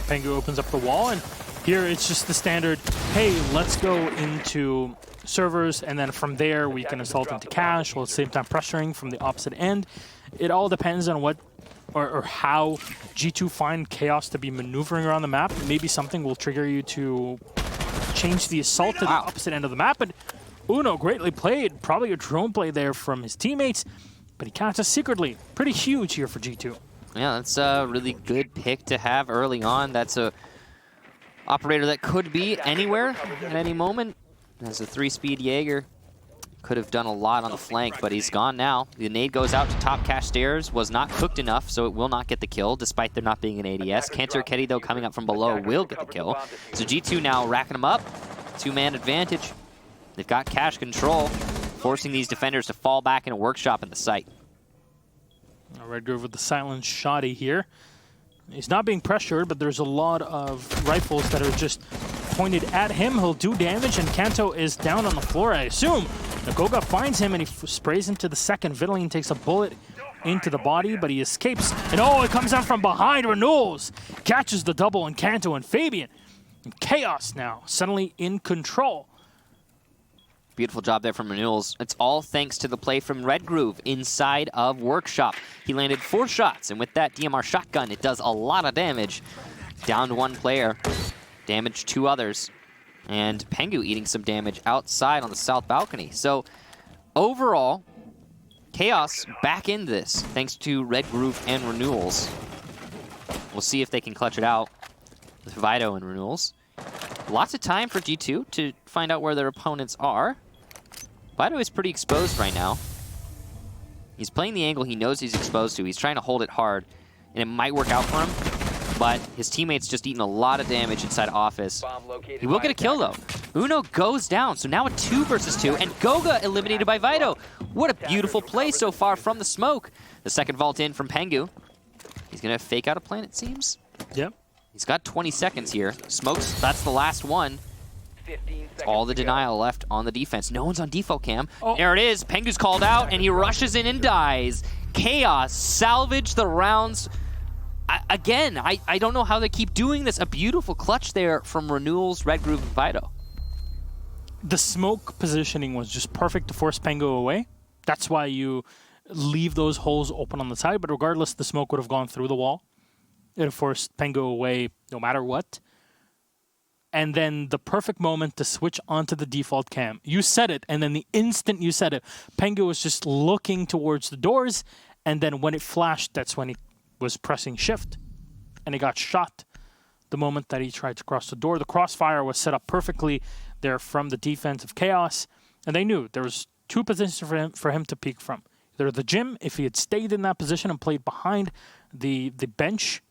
Pengu opens up the wall, and here it's just the standard, hey, let's go into servers, and then from there we can assault into cache, while at the same time pressuring from the opposite end. It all depends on what or how G2 find Chaos to be maneuvering around the map. Maybe something will trigger you to change the assault to the opposite end of the map. But Uno greatly played. Probably a drone play there from his teammates, but he catches secretly. Pretty huge here for G2.
Yeah, that's a really good pick to have early on. That's a operator that could be anywhere at any moment. As a 3-speed Jaeger. Could have done a lot on the flank, but he's gone now. The nade goes out to top cache stairs, was not cooked enough, so it will not get the kill, despite there not being an ADS. Cantor Ketty, though, coming up from below, will get the kill. So G2 now racking them up. 2-man advantage. They've got cache control, forcing these defenders to fall back in a workshop in the site.
Red Grove with the silent shoddy here. He's not being pressured, but there's a lot of rifles that are just pointed at him. He'll do damage, and Kanto is down on the floor, I assume. Nagoga finds him, and he sprays him to the second. Vidalin takes a bullet into the body, but he escapes. And oh, it comes out from behind. Renewals catches the double on Kanto and Fabian. And Chaos now suddenly in control.
Beautiful job there from Renewals. It's all thanks to the play from Red Groove inside of Workshop. He landed 4 shots, and with that DMR shotgun, it does a lot of damage. Downed 1 player, damaged 2 others, and Pengu eating some damage outside on the south balcony. So overall, Chaos back into this, thanks to Red Groove and Renewals. We'll see if they can clutch it out with Vido and Renewals. Lots of time for G2 to find out where their opponents are. Vido is pretty exposed right now. He's playing the angle he knows he's exposed to. He's trying to hold it hard, and it might work out for him, but his teammate's just eating a lot of damage inside office. He will get a kill, though. Uno goes down, so now a 2 versus 2, and Goga eliminated by Vido. What a beautiful play so far from the smoke. The second vault in from Pengu. He's going to fake out a plant, it seems.
Yep.
He's got 20 seconds here. Smokes, that's the last one.
15 seconds
All the
to go.
denial left on the defense. No one's on default cam.
Oh.
There it is. Pengu's called out, and he rushes in and dies. Chaos salvage the rounds. Again, I don't know how they keep doing this. A beautiful clutch there from Renewals, Red Groove, and Vido.
The smoke positioning was just perfect to force Pengu away. That's why you leave those holes open on the side. But regardless, the smoke would have gone through the wall. It would have forced Pengu away no matter what. And then the perfect moment to switch onto the default cam. You said it, and then the instant you said it, Pengu was just looking towards the doors, and then when it flashed, that's when he was pressing shift, and he got shot the moment that he tried to cross the door. The crossfire was set up perfectly there from the defense of Chaos, and they knew there was two positions for him to peek from. Either the gym, if he had stayed in that position and played behind the bench,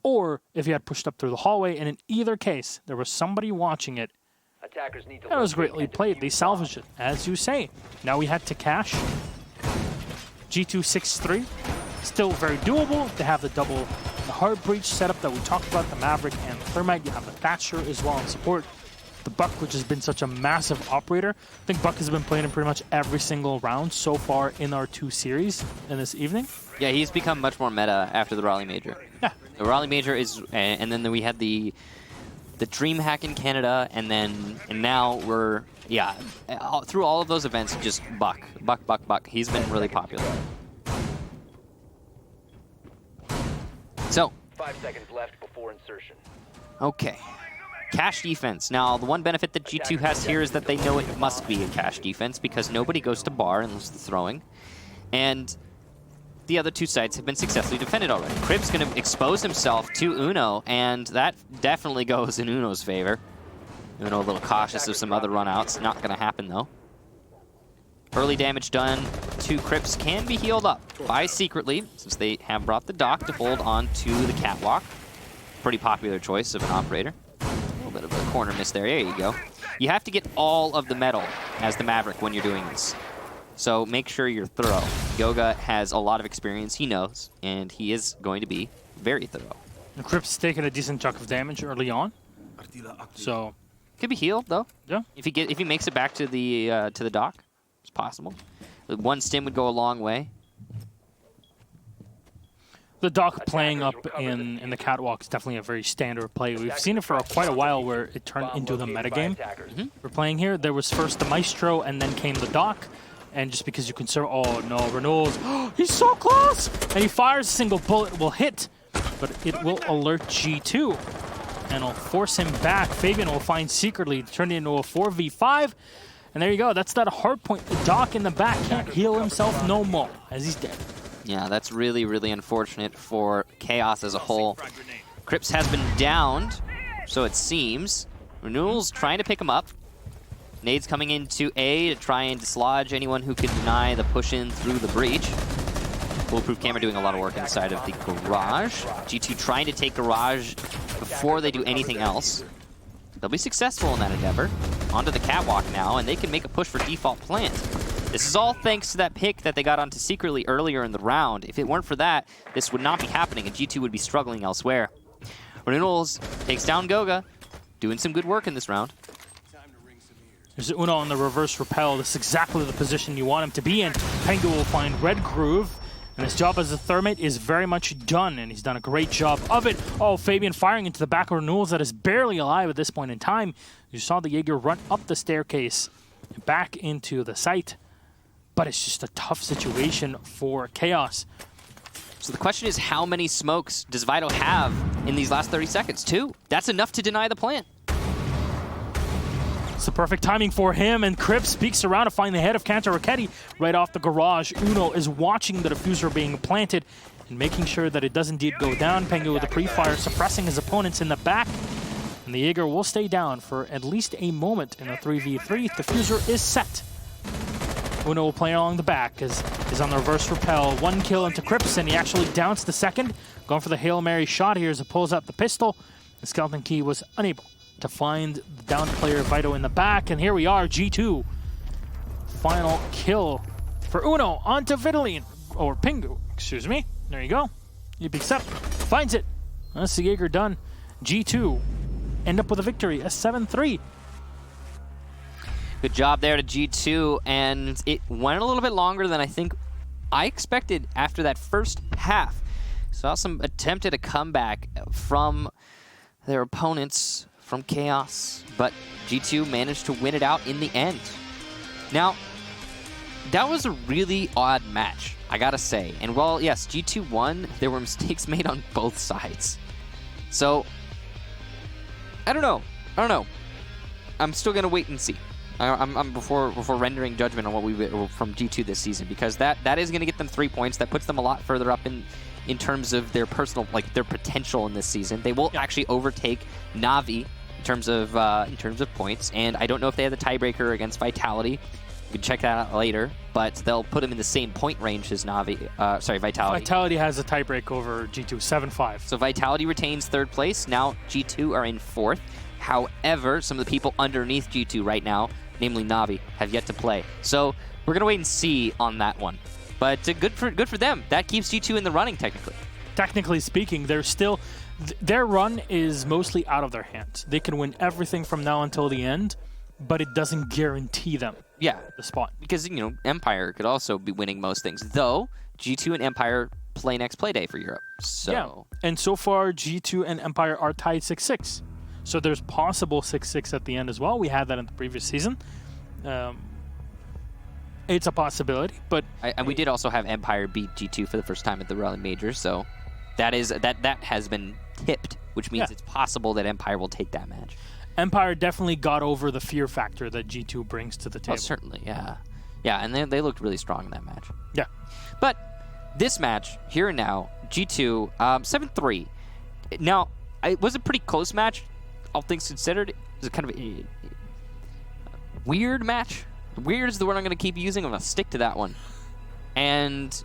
or if he had pushed up through the hallway, and in either case, there was somebody watching it.
Attackers need to
That was
locate
greatly
and
played.
defuse
They
the
salvaged it, as you say. Now we had to cash. G2 6-3. Still very doable. They have the hard breach setup that we talked about, the Maverick and the Thermite. You have the Thatcher as well in support. The Buck, which has been such a massive operator. I think Buck has been playing in pretty much every single round so far in our 2 series in this evening.
Yeah, he's become much more meta after the Raleigh Major.
Yeah.
The Raleigh Major is, and then we had the Dream Hack in Canada, and now we're, through all of those events, just Buck. He's been really popular. So,
5 seconds left before insertion.
okay. Cash defense. Now, the one benefit that G2 has here is that they know it must be a cash defense because nobody goes to bar unless they're throwing. And the other 2 sites have been successfully defended already. Crib's going to expose himself to Uno, and that definitely goes in Uno's favor. Uno a little cautious of some other runouts. Not going to happen, though. Early damage done to Crips can be healed up by Secretly, since they have brought the dock to hold on to the catwalk. Pretty popular choice of an operator. A little bit of a corner miss there. There you go. You have to get all of the metal as the Maverick when you're doing this. So make sure you're thorough. Yoga has a lot of experience, he knows, and he is going to be very thorough.
The Crips taking a decent chunk of damage early on. So
Could be healed though.
yeah.
If he makes it back to the dock, it's possible. One stim would go a long way.
The dock playing up in the catwalk is definitely a very standard play. We've seen it for quite a while where it turned into the metagame. We're playing here. There was first the Maestro and then came the dock. And just because you consider, oh no, Renewals, he's so close! And he fires a single bullet, will hit, but it will alert G2. And it'll force him back. Fabian will find Secretly, turn it into a 4v5. And there you go, that's that hard point. The dock in the back can't heal himself no more, as he's dead.
Yeah, that's really, really unfortunate for Chaos as a whole. Crips has been downed, so it seems. Renewals trying to pick him up. Nades coming into A to try and dislodge anyone who could deny the push-in through the breach. Bulletproof Camera doing a lot of work inside of the garage. G2 trying to take garage before they do anything else. They'll be successful in that endeavor. Onto the catwalk now, and they can make a push for default plant. This is all thanks to that pick that they got onto Secretly earlier in the round. If it weren't for that, this would not be happening, and G2 would be struggling elsewhere. Renewals takes down Goga, doing some good work in this round.
There's Uno on the reverse repel. This is exactly the position you want him to be in. Pengu will find Red Groove, and his job as a Thermite is very much done, and he's done a great job of it. Oh, Fabian firing into the back of Renewals that is barely alive at this point in time. You saw the Jaeger run up the staircase and back into the site, but it's just a tough situation for Chaos.
So the question is, how many smokes does Vido have in these last 30 seconds? 2. That's enough to deny the plant.
It's the perfect timing for him, and Crip speaks around to find the head of Cantor Raketti right off the garage. Uno is watching the diffuser being planted and making sure that it does indeed go down. Pengu with the pre-fire suppressing his opponents in the back, and the Jaeger will stay down for at least a moment in a 3v3. Diffuser is set. Uno will play along the back as he's on the reverse repel. 1 kill into Crips, and he actually downs the second. Going for the Hail Mary shot here as he pulls out the pistol. The Skeleton Key was unable to find the downed player Vido in the back, and here we are, G2. Final kill for Uno onto Vitaline, or Pengu, excuse me. There you go. He picks up, finds it, That's the Jaeger done. G2 end up with a victory, a 7-3.
Good job there to G2, and it went a little bit longer than I think I expected after that first half. Saw some attempt at a comeback from their opponents from Chaos, but G2 managed to win it out in the end. Now, that was a really odd match, I gotta say. And while, yes, G2 won, there were mistakes made on both sides. So, I don't know. I'm still gonna wait and see. I'm before rendering judgment on what we from G2 this season, because that is gonna get them 3 points. That puts them a lot further up in terms of their personal, like their potential in this season. They will actually overtake Na'Vi in terms of points, and I don't know if they have the tiebreaker against Vitality. You can check that out later, but they'll put them in the same point range as Na'Vi. Vitality.
Vitality has a tiebreak over G2, 7-5.
So Vitality retains third place. Now G2 are in fourth. However, some of the people underneath G2 right now, namely Na'Vi, have yet to play. So we're gonna wait and see on that one. But good for them. That keeps G2 in the running technically.
Technically speaking, they're still their run is mostly out of their hands. They can win everything from now until the end, but it doesn't guarantee them the spot.
Because, Empire could also be winning most things. Though, G2 and Empire play next play day for Europe. So.
Yeah, and so far, G2 and Empire are tied 6-6. So there's possible 6-6 at the end as well. We had that in the previous season. It's a possibility, but...
And we did also have Empire beat G2 for the first time at the Rally Major, so that has been tipped, which means it's possible that Empire will take that match.
Empire definitely got over the fear factor that G2 brings to the table.
Oh, certainly, yeah. Yeah, and they looked really strong in that match.
Yeah.
But this match, here and now, G2, 7-3. Now, it was a pretty close match, all things considered. It was kind of a weird match. Weird is the word I'm going to keep using. I'm going to stick to that one. And,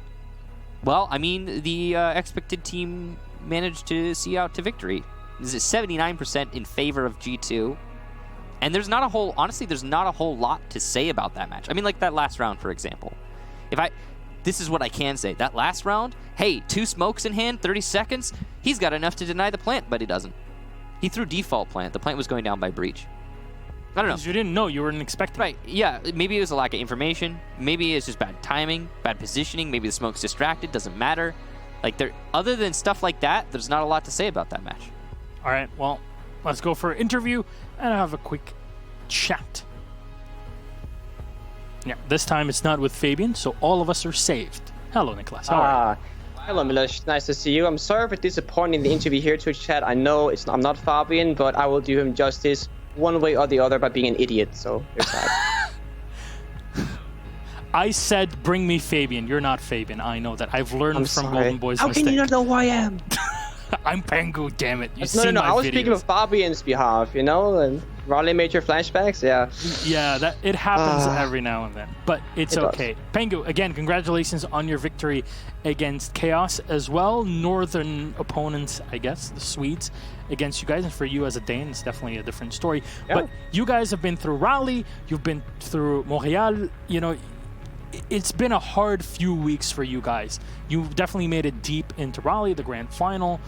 well, I mean, the expected team managed to see out to victory. This is 79% in favor of G2. And there's not a whole lot to say about that match. I mean, like that last round, for example. This is what I can say. That last round, hey, 2 smokes in hand, 30 seconds. He's got enough to deny the plant, but he doesn't. He threw default plant. The plant was going down by breach. I don't know.
Because you didn't know. You weren't expecting.
Right. Yeah. Maybe it was a lack of information. Maybe it's just bad timing, bad positioning. Maybe the smoke's distracted. Doesn't matter. Like, other than stuff like that, there's not a lot to say about that match.
All right. Well, let's go for an interview and have a quick chat. Yeah. This time it's not with Fabian, so all of us are saved. Hello, Nicholas. How are you?
Hello, Milosh. Nice to see you. I'm sorry for disappointing the interview here, Twitch chat. I know I'm not Fabian, but I will do him justice one way or the other by being an idiot, so there's that.
I said, bring me Fabian. You're not Fabian. I know that. I've learned from Golden Boy's
How
mistake.
can you not know who I am?
I'm Pengu, damn it.
No. I was speaking of Fabian's behalf, and Raleigh Major flashbacks, yeah.
Yeah, it happens every now and then, but it's okay.
Does.
Pengu, again, congratulations on your victory against Chaos as well. Northern opponents, I guess, the Swedes, against you guys. And for you as a Dane, it's definitely a different story. Yeah. But you guys have been through Raleigh, you've been through Montreal, it's been a hard few weeks for you guys. You definitely made it deep into Raleigh, the grand final.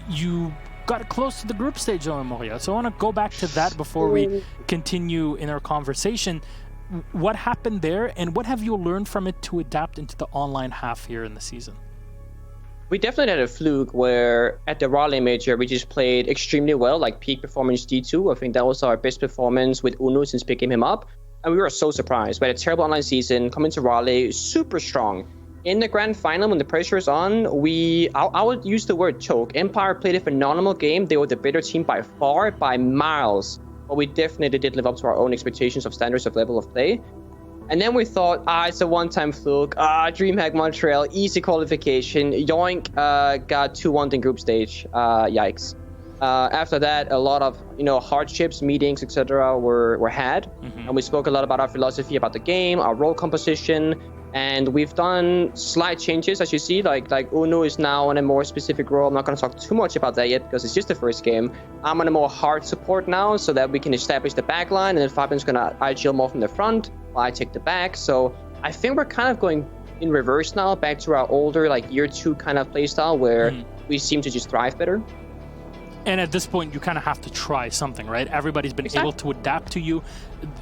You got close to the group stage though in Montreal. So I want to go back to that before we continue in our conversation. What happened there, and what have you learned from it to adapt into the online half here in the season?
We definitely had a fluke where at the Raleigh Major, we just played extremely well, like peak performance D2. I think that was our best performance with Uno since picking him up. And we were so surprised. We had a terrible online season, coming to Raleigh, super strong. In the grand final, when the pressure is on, I would use the word choke. Empire played a phenomenal game. They were the better team by far, by miles. But we definitely did live up to our own expectations of standards of level of play. And then we thought, it's a one-time fluke. DreamHack Montreal, easy qualification. Yoink, got 2-1 in group stage. Yikes. After that, a lot of hardships, meetings, etc. were had, and we spoke a lot about our philosophy about the game, our role composition, and we've done slight changes, as you see. Like Uno is now in a more specific role. I'm not going to talk too much about that yet because it's just the first game. I'm on a more hard support now, so that we can establish the back line, and then Fabian's going to IGL more from the front while I take the back. So I think we're kind of going in reverse now, back to our older year 2 kind of playstyle where we seem to just thrive better.
And at this point, you kind of have to try something, right? Everybody's been able to adapt to you.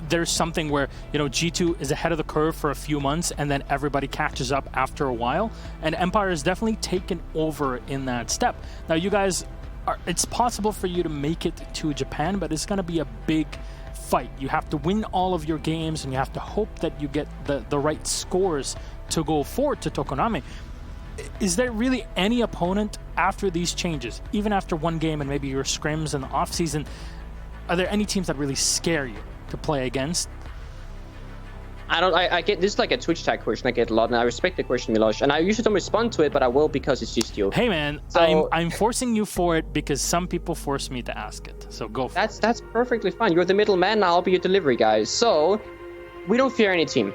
There's something where, G2 is ahead of the curve for a few months, and then everybody catches up after a while. And Empire is definitely taken over in that step. Now, you guys, it's possible for you to make it to Japan, but it's going to be a big fight. You have to win all of your games, and you have to hope that you get the right scores to go forward to Tokonami. Is there really any opponent after these changes, even after one game and maybe your scrims in the off-season, are there any teams that really scare you to play against?
I get this is like a Twitch tag question I get a lot, and I respect the question, Milosh, and I usually don't respond to it, but I will because it's just you.
Hey man,
so,
I'm forcing you for it because some people force me to ask it, so go for it.
That's perfectly fine. You're the middleman, I'll be your delivery guy. So we don't fear any team.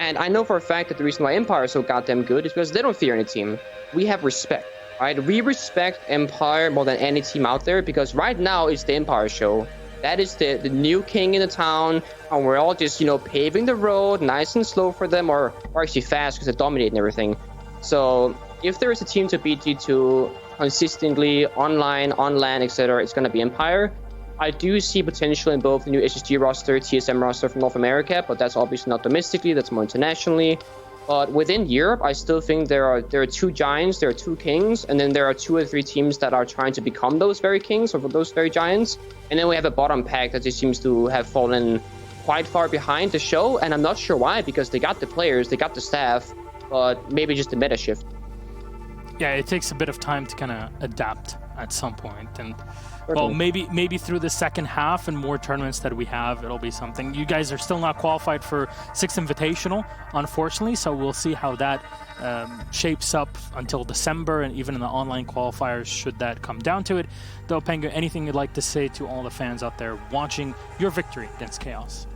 And I know for a fact that the reason why Empire is so goddamn good is because they don't fear any team. We have respect, right? We respect Empire more than any team out there because right now it's the Empire show. That is the new king in the town, and we're all just, paving the road nice and slow for them, or actually fast because they dominate and everything. So if there is a team to beat G2 consistently, online, on LAN, etc., it's going to be Empire. I do see potential in both the new SSG roster, TSM roster from North America, but that's obviously not domestically, that's more internationally. But within Europe, I still think there are two giants, there are two kings, and then there are 2 or 3 teams that are trying to become those very kings or those very giants. And then we have a bottom pack that just seems to have fallen quite far behind the show, and I'm not sure why, because they got the players, they got the staff, but maybe just the meta shift.
Yeah, it takes a bit of time to kind of adapt at some point, and well, maybe through the second half and more tournaments that we have, it'll be something. You guys are still not qualified for 6th Invitational, unfortunately, so we'll see how that shapes up until December, and even in the online qualifiers, should that come down to it. Though, Pengu, anything you'd like to say to all the fans out there watching your victory against Chaos?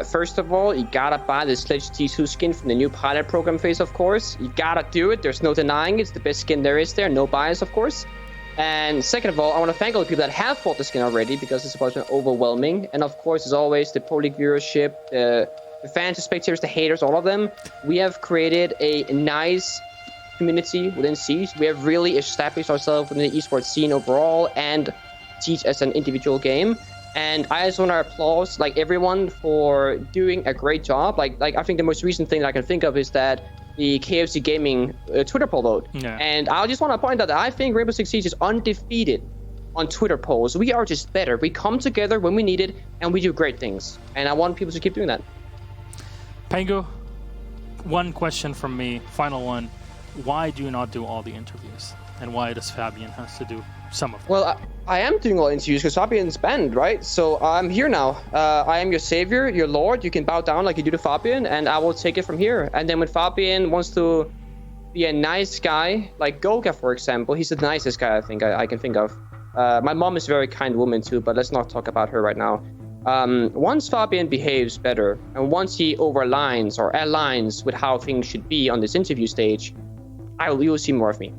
First of all, you gotta buy the Sledge T2 skin from the new pilot program phase, of course. You gotta do it. There's no denying it. It's the best skin there is there. No bias, of course. And second of all, I want to thank all the people that have bought the skin already, because it's supposed to be overwhelming. And of course, as always, the public viewership, the fans, the spectators, the haters, all of them. We have created a nice community within Siege. We have really established ourselves within the esports scene overall and Siege as an individual game. And I just want to applaud everyone for doing a great job. I think the most recent thing that I can think of is that the KFC Gaming Twitter poll vote. Yeah. And I just want to point out that I think Rainbow Six Siege is undefeated on Twitter polls. We are just better. We come together when we need it, and we do great things. And I want people to keep doing that.
Pengu, one question from me, final one. Why do you not do all the interviews? And why does Fabian have to do some of them?
Well, I am doing all the interviews because Fabian's banned, right? So I'm here now. I am your savior, your lord. You can bow down like you do to Fabian, and I will take it from here. And then when Fabian wants to be a nice guy, like Golga, for example, he's the nicest guy I think I can think of. My mom is a very kind woman too, but let's not talk about her right now. Once Fabian behaves better, and once he overlines or aligns with how things should be on this interview stage, you will see more of me.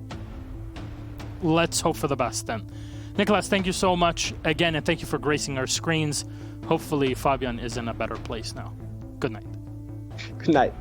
Let's hope for the best then. Nicholas, thank you so much again, and thank you for gracing our screens. Hopefully Fabian is in a better place now. Good night.
Good night.